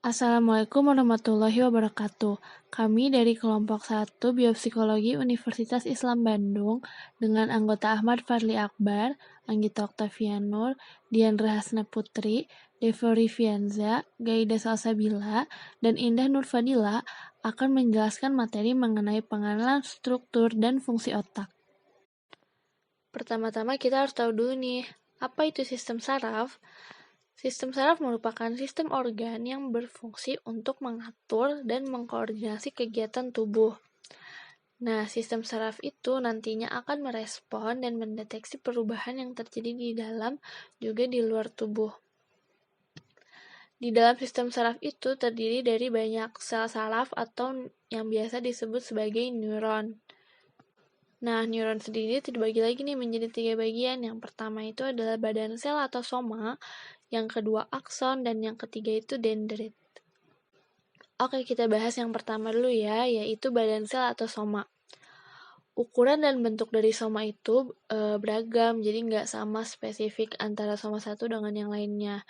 Assalamualaikum warahmatullahi wabarakatuh. Kami dari kelompok 1 Biopsikologi Universitas Islam Bandung dengan anggota Ahmad Fadli Akbar, Anggita Oktavianur, Diandra Hasna Putri, Devo Rivianza, Gaida Salsabila, dan Indah Nurfadila akan menjelaskan materi mengenai pengenalan struktur dan fungsi otak. Pertama-tama kita harus tahu dulu nih, apa itu sistem saraf? Sistem saraf merupakan sistem organ yang berfungsi untuk mengatur dan mengkoordinasi kegiatan tubuh. Nah, sistem saraf itu nantinya akan merespon dan mendeteksi perubahan yang terjadi di dalam juga di luar tubuh. Di dalam sistem saraf itu terdiri dari banyak sel saraf atau yang biasa disebut sebagai neuron. Nah, neuron sendiri terbagi lagi nih menjadi 3 bagian. Yang pertama itu adalah badan sel atau soma, yang kedua akson, dan yang ketiga itu dendrit. Oke, kita bahas yang pertama dulu ya, yaitu badan sel atau soma. Ukuran dan bentuk dari soma itu beragam, jadi nggak sama spesifik antara soma satu dengan yang lainnya.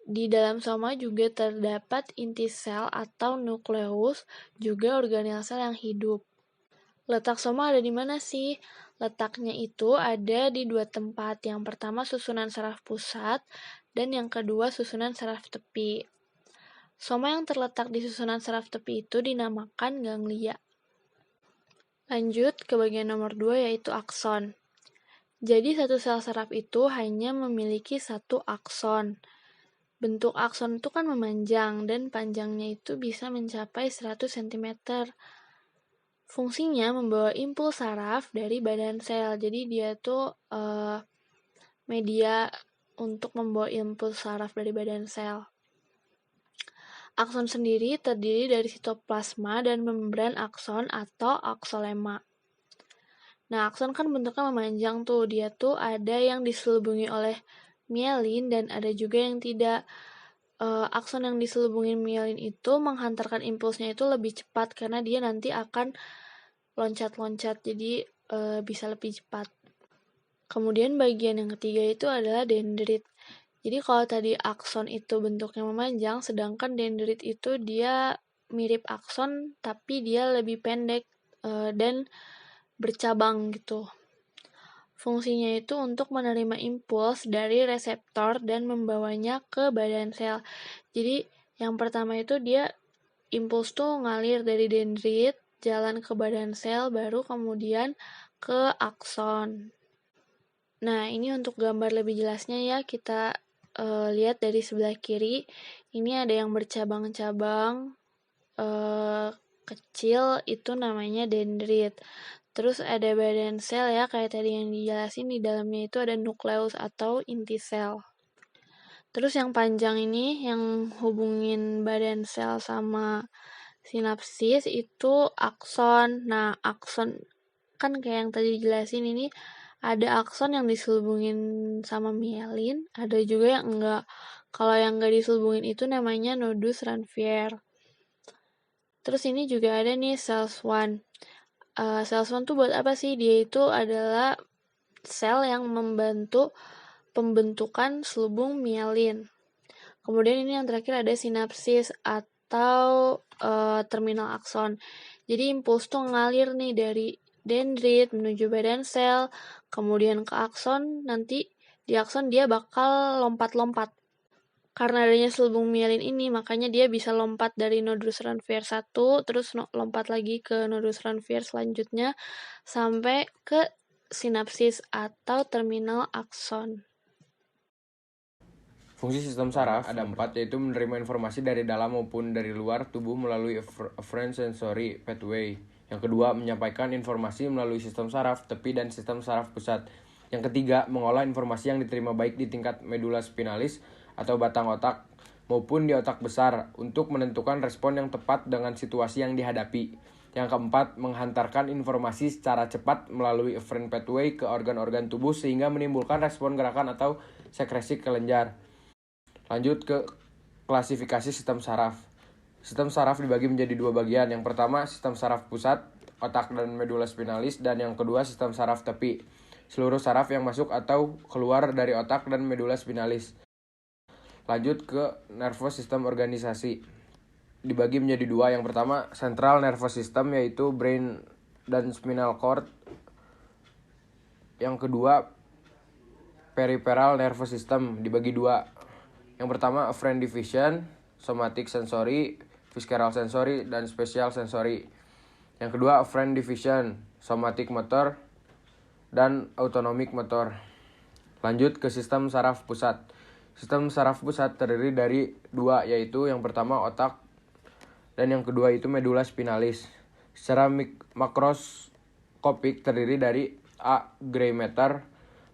Di dalam soma juga terdapat inti sel atau nukleus, juga organel sel yang hidup. Letak soma ada di mana sih? Letaknya itu ada di 2 tempat. Yang pertama susunan saraf pusat, dan yang kedua susunan saraf tepi. Soma yang terletak di susunan saraf tepi itu dinamakan ganglia. Lanjut ke bagian nomor 2 yaitu akson. Jadi satu sel saraf itu hanya memiliki satu akson. Bentuk akson itu kan memanjang dan panjangnya itu bisa mencapai 100 cm. Fungsinya membawa impuls saraf dari badan sel. Jadi dia tuh media untuk membawa impuls saraf dari badan sel. Akson sendiri terdiri dari sitoplasma dan membran akson atau aksolema. Nah, akson kan bentuknya memanjang tuh. Dia tuh ada yang diselubungi oleh mielin dan ada juga yang tidak. Akson yang diselubungi mielin itu menghantarkan impulsnya itu lebih cepat karena dia nanti akan loncat-loncat, jadi bisa lebih cepat. Kemudian bagian yang ketiga itu adalah dendrit. Jadi kalau tadi akson itu bentuknya memanjang, sedangkan dendrit itu dia mirip akson tapi dia lebih pendek dan bercabang gitu. Fungsinya itu untuk menerima impuls dari reseptor dan membawanya ke badan sel. Jadi yang pertama itu dia impuls tuh ngalir dari dendrit, jalan ke badan sel, baru kemudian ke akson. Nah, ini untuk gambar lebih jelasnya ya, kita lihat dari sebelah kiri. Ini ada yang bercabang-cabang kecil, itu namanya dendrit. Terus ada badan sel ya, kayak tadi yang dijelasin, di dalamnya itu ada nukleus atau inti sel. Terus yang panjang ini, yang hubungin badan sel sama sinapsis itu akson. Nah, akson kan kayak yang tadi dijelasin ini, ada akson yang diselubungin sama mielin, ada juga yang enggak. Kalau yang enggak diselubungin itu namanya nodus Ranvier. Terus ini juga ada nih cells1. Cells1 tuh buat apa sih? Dia itu adalah sel yang membantu pembentukan selubung mielin. Kemudian ini yang terakhir ada sinapsis atau terminal akson. Jadi impuls tuh ngalir nih dari dendrit menuju badan sel, kemudian ke akson, nanti di akson dia bakal lompat-lompat. Karena adanya selubung mielin ini, makanya dia bisa lompat dari nodus Ranvier 1, terus lompat lagi ke nodus Ranvier selanjutnya, sampai ke sinapsis atau terminal akson. Fungsi sistem saraf ada 4, yaitu menerima informasi dari dalam maupun dari luar tubuh melalui afferent sensory pathway. Yang kedua, menyampaikan informasi melalui sistem saraf tepi dan sistem saraf pusat. Yang ketiga, mengolah informasi yang diterima baik di tingkat medula spinalis atau batang otak maupun di otak besar untuk menentukan respon yang tepat dengan situasi yang dihadapi. Yang keempat, menghantarkan informasi secara cepat melalui afferent pathway ke organ-organ tubuh sehingga menimbulkan respon gerakan atau sekresi kelenjar. Lanjut ke klasifikasi sistem saraf. Sistem saraf dibagi menjadi 2 bagian. Yang pertama, sistem saraf pusat, otak dan medula spinalis, dan yang kedua, sistem saraf tepi, seluruh saraf yang masuk atau keluar dari otak dan medula spinalis. Lanjut ke nervous system organisasi. Dibagi menjadi dua. Yang pertama central nervous system, yaitu brain dan spinal cord. Yang kedua peripheral nervous system, dibagi dua. Yang pertama afferent division, somatic sensory, visceral sensory, dan spatial sensory. Yang kedua afferent division, somatic motor, dan autonomic motor. Lanjut ke sistem saraf pusat. Sistem saraf pusat terdiri dari dua, yaitu yang pertama otak dan yang kedua itu medula spinalis. Secara makroskopik terdiri dari A. Gray matter,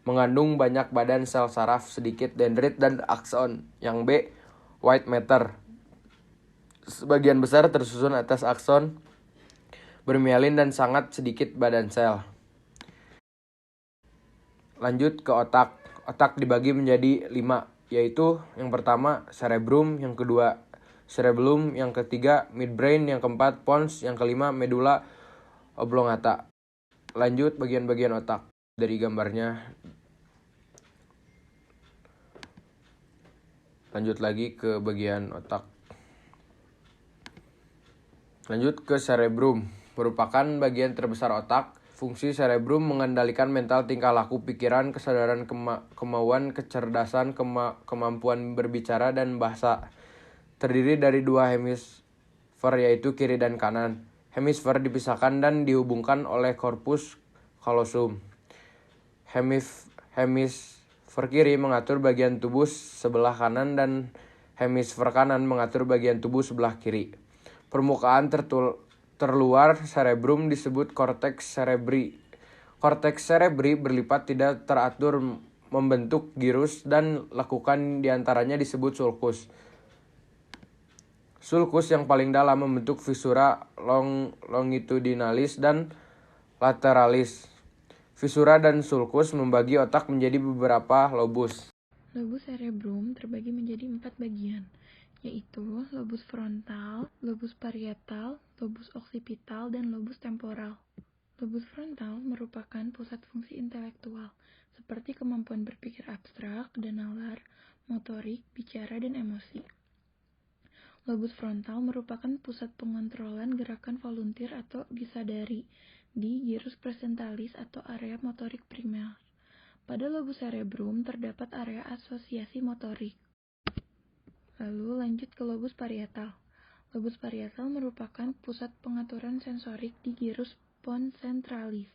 mengandung banyak badan sel saraf, sedikit dendrit dan akson. Yang B. White matter, sebagian besar tersusun atas akson, bermielin dan sangat sedikit badan sel. Lanjut ke otak. Otak dibagi menjadi 5, yaitu yang pertama cerebrum, yang kedua cerebellum, yang ketiga midbrain, yang keempat pons, yang kelima medulla oblongata. Lanjut bagian-bagian otak dari gambarnya. Lanjut lagi ke bagian otak. Lanjut ke cerebrum, merupakan bagian terbesar otak. Fungsi cerebrum mengendalikan mental, tingkah laku, pikiran, kesadaran, kemauan, kecerdasan, kemampuan berbicara, dan bahasa. Terdiri dari dua hemisfer, yaitu kiri dan kanan. Hemisfer dipisahkan dan dihubungkan oleh corpus callosum. Hemisfer kiri mengatur bagian tubuh sebelah kanan dan hemisfer kanan mengatur bagian tubuh sebelah kiri. Permukaan terluar cerebrum disebut cortex cerebri. Cortex cerebri berlipat tidak teratur membentuk gyrus dan lekukan diantaranya disebut sulcus. Sulcus yang paling dalam membentuk visura longitudinalis dan lateralis. Visura dan sulcus membagi otak menjadi beberapa lobus. Lobus cerebrum terbagi menjadi 4 bagian, yaitu lobus frontal, lobus parietal, lobus occipital, dan lobus temporal. Lobus frontal merupakan pusat fungsi intelektual, seperti kemampuan berpikir abstrak dan nalar, motorik, bicara, dan emosi. Lobus frontal merupakan pusat pengontrolan gerakan volunteer atau disadari di gyrus presentalis atau area motorik primer. Pada lobus cerebrum terdapat area asosiasi motorik. Lalu lanjut ke lobus parietal. Lobus parietal merupakan pusat pengaturan sensorik di gyrus pons centralis.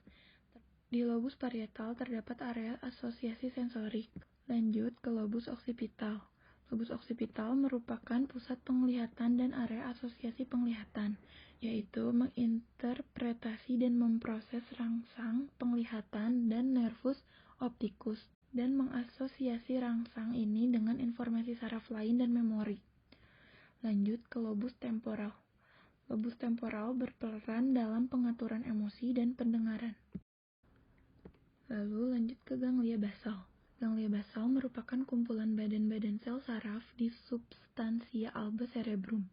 Di lobus parietal terdapat area asosiasi sensorik. Lanjut ke lobus occipital. Lobus occipital merupakan pusat penglihatan dan area asosiasi penglihatan, yaitu menginterpretasi dan memproses rangsang penglihatan dan nervus opticus, dan mengasosiasi rangsang ini dengan informasi saraf lain dan memori. Lanjut ke lobus temporal. Lobus temporal berperan dalam pengaturan emosi dan pendengaran. Lalu lanjut ke ganglia basal. Ganglia basal merupakan kumpulan badan-badan sel saraf di substansia alba cerebrum.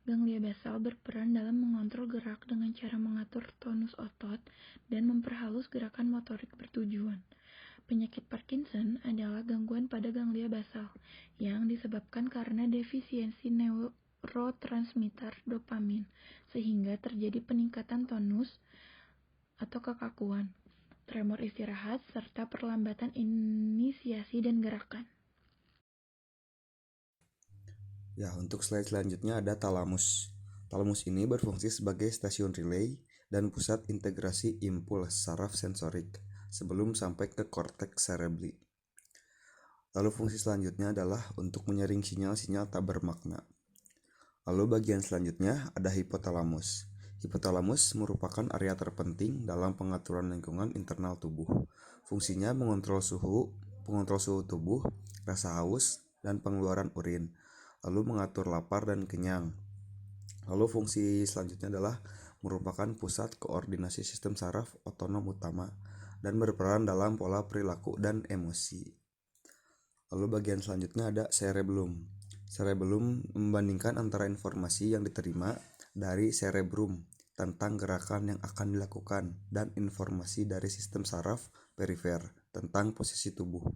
Ganglia basal berperan dalam mengontrol gerak dengan cara mengatur tonus otot dan memperhalus gerakan motorik bertujuan. Penyakit Parkinson adalah gangguan pada ganglia basal yang disebabkan karena defisiensi neurotransmitter dopamin, sehingga terjadi peningkatan tonus atau kekakuan, tremor istirahat, serta perlambatan inisiasi dan gerakan. Ya, untuk slide selanjutnya ada talamus. Talamus ini berfungsi sebagai stasiun relay dan pusat integrasi impuls saraf sensorik sebelum sampai ke korteks cerebri. Lalu fungsi selanjutnya adalah untuk menyaring sinyal-sinyal tak bermakna. Lalu bagian selanjutnya ada hipotalamus. Hipotalamus merupakan area terpenting dalam pengaturan lingkungan internal tubuh. Fungsinya mengontrol suhu tubuh, rasa haus, dan pengeluaran urin, lalu mengatur lapar dan kenyang. Lalu fungsi selanjutnya adalah merupakan pusat koordinasi sistem saraf otonom utama dan berperan dalam pola perilaku dan emosi. Lalu bagian selanjutnya ada cerebellum. Cerebellum membandingkan antara informasi yang diterima dari cerebrum tentang gerakan yang akan dilakukan dan informasi dari sistem saraf perifer tentang posisi tubuh.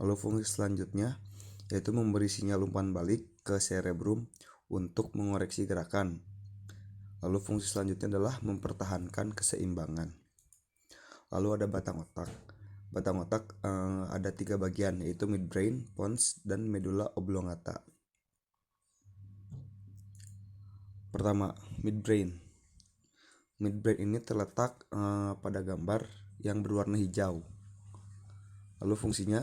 Lalu fungsi selanjutnya yaitu memberi sinyal umpan balik ke cerebrum untuk mengoreksi gerakan. Lalu fungsi selanjutnya adalah mempertahankan keseimbangan. Lalu ada batang otak. Batang otak ada 3 bagian, yaitu midbrain, pons, dan medulla oblongata. Pertama, midbrain. Midbrain ini terletak pada gambar yang berwarna hijau. Lalu fungsinya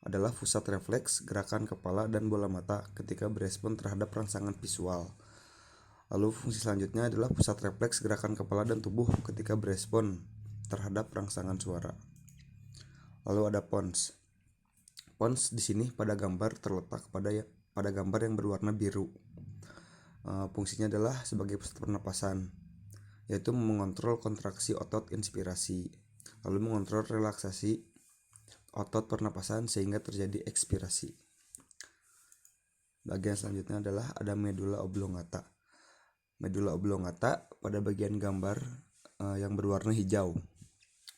adalah pusat refleks, gerakan kepala, dan bola mata ketika berespon terhadap rangsangan visual. Lalu fungsi selanjutnya adalah pusat refleks, gerakan kepala, dan tubuh ketika berespon terhadap rangsangan suara. Lalu ada pons. Pons di sini pada gambar terletak pada gambar yang berwarna biru. Fungsinya adalah sebagai pusat pernapasan, yaitu mengontrol kontraksi otot inspirasi, lalu mengontrol relaksasi otot pernapasan sehingga terjadi ekspirasi. Bagian selanjutnya adalah ada medulla oblongata. Medulla oblongata pada bagian gambar yang berwarna hijau.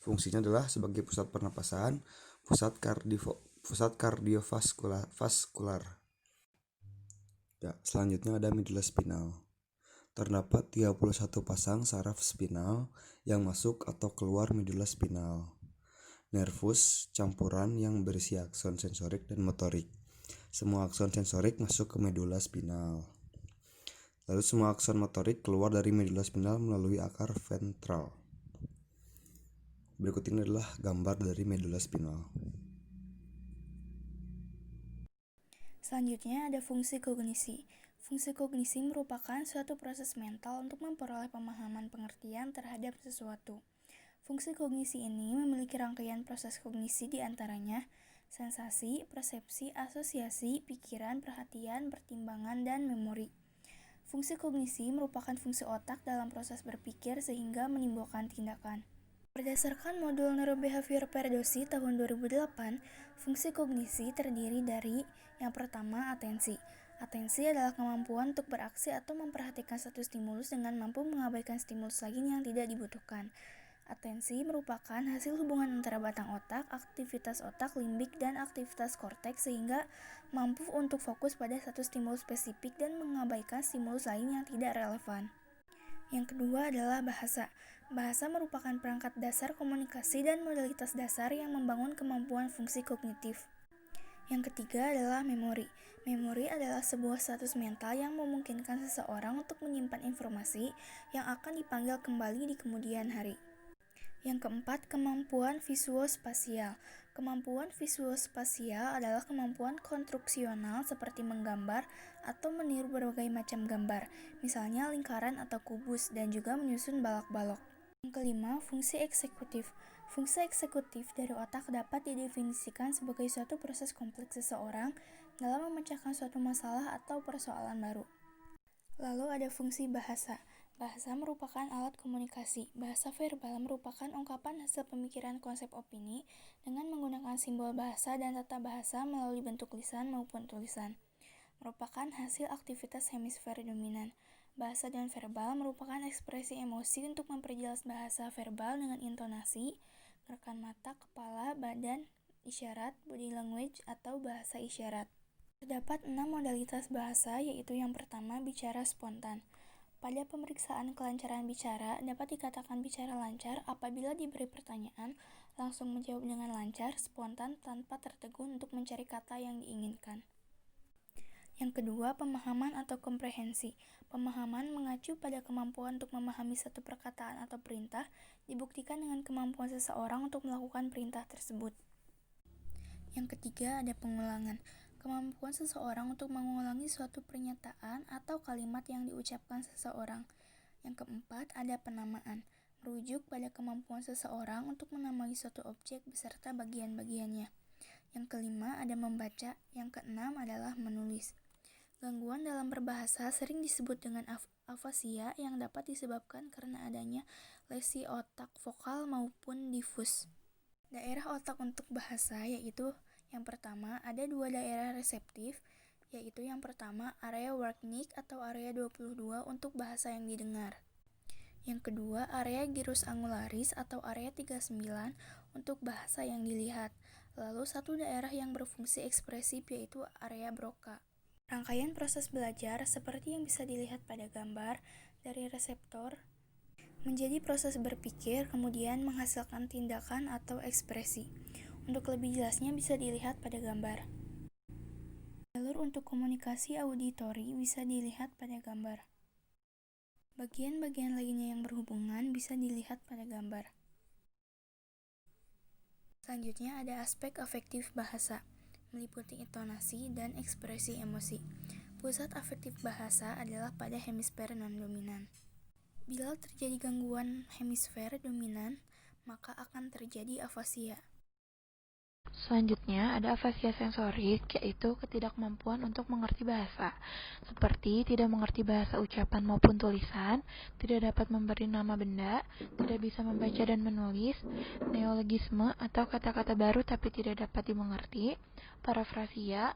Fungsinya adalah sebagai pusat pernapasan, pusat kardiovaskular. Ya, selanjutnya ada medulla spinal. Terdapat 31 pasang saraf spinal yang masuk atau keluar medulla spinal. Nervus campuran yang berisi akson sensorik dan motorik. Semua akson sensorik masuk ke medulla spinal. Lalu semua akson motorik keluar dari medulla spinal melalui akar ventral. Berikut ini adalah gambar dari medulla spinal. Selanjutnya ada fungsi kognisi. Fungsi kognisi merupakan suatu proses mental untuk memperoleh pemahaman pengertian terhadap sesuatu. Fungsi kognisi ini memiliki rangkaian proses kognisi di antaranya sensasi, persepsi, asosiasi, pikiran, perhatian, pertimbangan, dan memori. Fungsi kognisi merupakan fungsi otak dalam proses berpikir sehingga menimbulkan tindakan. Berdasarkan modul Neurobehavior Paradosi tahun 2008, fungsi kognisi terdiri dari yang pertama, atensi. Atensi adalah kemampuan untuk beraksi atau memperhatikan satu stimulus dengan mampu mengabaikan stimulus lain yang tidak dibutuhkan. Atensi merupakan hasil hubungan antara batang otak, aktivitas otak limbik, dan aktivitas korteks sehingga mampu untuk fokus pada satu stimulus spesifik dan mengabaikan stimulus lain yang tidak relevan. Yang kedua adalah bahasa. Bahasa merupakan perangkat dasar komunikasi dan modalitas dasar yang membangun kemampuan fungsi kognitif. Yang ketiga adalah memori. Memori adalah sebuah status mental yang memungkinkan seseorang untuk menyimpan informasi yang akan dipanggil kembali di kemudian hari. Yang keempat, kemampuan visuospasial. Kemampuan visuospasial adalah kemampuan konstruksional seperti menggambar atau meniru berbagai macam gambar, misalnya lingkaran atau kubus, dan juga menyusun balok-balok. Yang kelima, fungsi eksekutif. Fungsi eksekutif dari otak dapat didefinisikan sebagai suatu proses kompleks seseorang dalam memecahkan suatu masalah atau persoalan baru. Lalu ada fungsi bahasa. Bahasa merupakan alat komunikasi. Bahasa verbal merupakan ungkapan hasil pemikiran konsep opini dengan menggunakan simbol bahasa dan tata bahasa melalui bentuk lisan maupun tulisan. Merupakan hasil aktivitas hemisfer dominan. Bahasa dan verbal merupakan ekspresi emosi untuk memperjelas bahasa verbal dengan intonasi, gerakan mata, kepala, badan, isyarat, body language, atau bahasa isyarat. Terdapat 6 modalitas bahasa, yaitu yang pertama, bicara spontan. Pada pemeriksaan kelancaran bicara, dapat dikatakan bicara lancar apabila diberi pertanyaan, langsung menjawab dengan lancar, spontan, tanpa tertegun untuk mencari kata yang diinginkan. Yang kedua, pemahaman atau komprehensi. Pemahaman mengacu pada kemampuan untuk memahami satu perkataan atau perintah, dibuktikan dengan kemampuan seseorang untuk melakukan perintah tersebut. Yang ketiga, ada pengulangan. Kemampuan seseorang untuk mengulangi suatu pernyataan atau kalimat yang diucapkan seseorang. Yang keempat, ada penamaan. Merujuk pada kemampuan seseorang untuk menamai suatu objek beserta bagian-bagiannya. Yang kelima, ada membaca. Yang keenam adalah menulis. Gangguan dalam berbahasa sering disebut dengan afasia yang dapat disebabkan karena adanya lesi otak vokal maupun difus. Daerah otak untuk bahasa yaitu yang pertama ada 2 daerah reseptif, yaitu yang pertama area Wernicke atau area 22 untuk bahasa yang didengar. Yang kedua area gyrus angularis atau area 39 untuk bahasa yang dilihat. Lalu satu daerah yang berfungsi ekspresif yaitu area Broca. Rangkaian proses belajar seperti yang bisa dilihat pada gambar dari reseptor menjadi proses berpikir kemudian menghasilkan tindakan atau ekspresi. Untuk lebih jelasnya bisa dilihat pada gambar. Jalur untuk komunikasi auditori bisa dilihat pada gambar. Bagian-bagian lainnya yang berhubungan bisa dilihat pada gambar. Selanjutnya ada aspek afektif bahasa, meliputi intonasi dan ekspresi emosi. Pusat afektif bahasa adalah pada hemisfer non-dominan. Bila terjadi gangguan hemisfer dominan, maka akan terjadi afasia. Selanjutnya ada afasia sensorik, yaitu ketidakmampuan untuk mengerti bahasa, seperti tidak mengerti bahasa ucapan maupun tulisan, tidak dapat memberi nama benda, tidak bisa membaca dan menulis, neologisme atau kata-kata baru tapi tidak dapat dimengerti, parafrasia,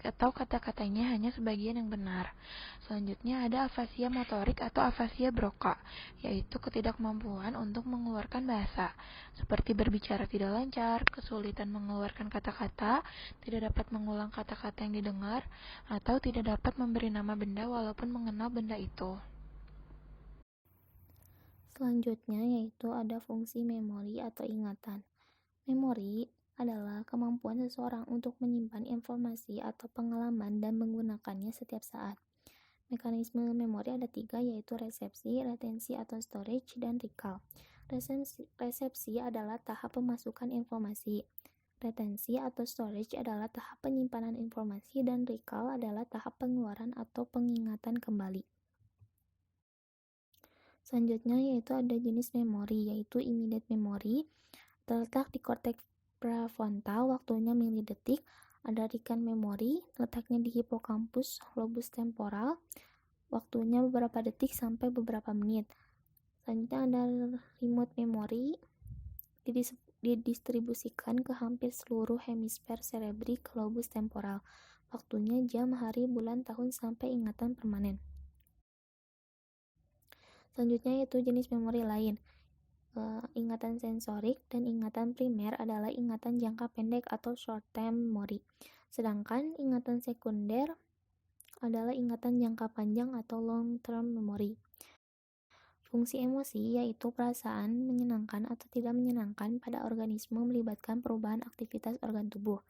atau kata-katanya hanya sebagian yang benar. Selanjutnya ada afasia motorik atau afasia Broca, yaitu ketidakmampuan untuk mengeluarkan bahasa, seperti berbicara tidak lancar, kesulitan mengeluarkan kata-kata, tidak dapat mengulang kata-kata yang didengar, atau tidak dapat memberi nama benda walaupun mengenal benda itu. Selanjutnya yaitu ada fungsi memori atau ingatan. Memori adalah kemampuan seseorang untuk menyimpan informasi atau pengalaman dan menggunakannya setiap saat. Mekanisme memori ada 3, yaitu resepsi, retensi atau storage, dan recall. Resepsi adalah tahap pemasukan informasi. Retensi atau storage adalah tahap penyimpanan informasi, dan recall adalah tahap pengeluaran atau pengingatan kembali. Selanjutnya yaitu ada jenis memori, yaitu immediate memory, terletak di korteks prefrontal, waktunya milidetik. Ada recall memory, letaknya di hipokampus, lobus temporal, waktunya beberapa detik sampai beberapa menit. Selanjutnya ada remote memory, didistribusikan ke hampir seluruh hemisfer cerebri ke lobus temporal, waktunya jam, hari, bulan, tahun, sampai ingatan permanen. Selanjutnya yaitu jenis memori lain. Ingatan sensorik dan ingatan primer adalah ingatan jangka pendek atau short-term memory. Sedangkan ingatan sekunder adalah ingatan jangka panjang atau long-term memory. Fungsi emosi yaitu perasaan menyenangkan atau tidak menyenangkan pada organisme melibatkan perubahan aktivitas organ tubuh.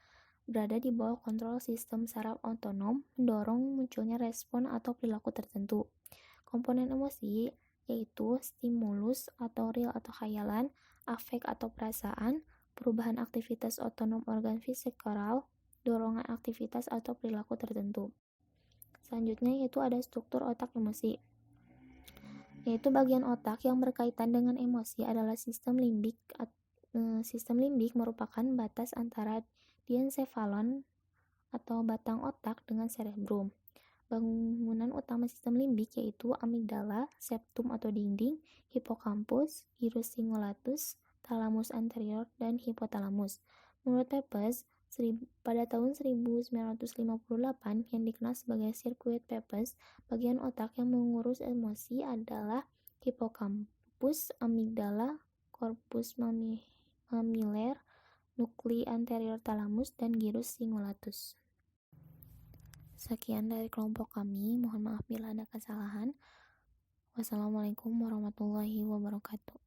Berada di bawah kontrol sistem saraf otonom, mendorong munculnya respon atau perilaku tertentu. Komponen emosi yaitu stimulus atau real atau khayalan, afek atau perasaan, perubahan aktivitas otonom organ visceral, dorongan aktivitas atau perilaku tertentu. Selanjutnya yaitu ada struktur otak emosi, yaitu bagian otak yang berkaitan dengan emosi adalah sistem limbik. Sistem limbik merupakan batas antara diencephalon atau batang otak dengan cerebrum. Bangunan utama sistem limbik yaitu amigdala, septum atau dinding, hipokampus, gyrus singulatus, thalamus anterior, dan hipotalamus. Menurut Pepys, pada tahun 1958 yang dikenal sebagai sirkuit Pepys, bagian otak yang mengurus emosi adalah hipokampus, amigdala, corpus mammillaire, nuklei anterior thalamus, dan gyrus singulatus. Sekian dari kelompok kami, mohon maaf bila ada kesalahan. Wassalamualaikum warahmatullahi wabarakatuh.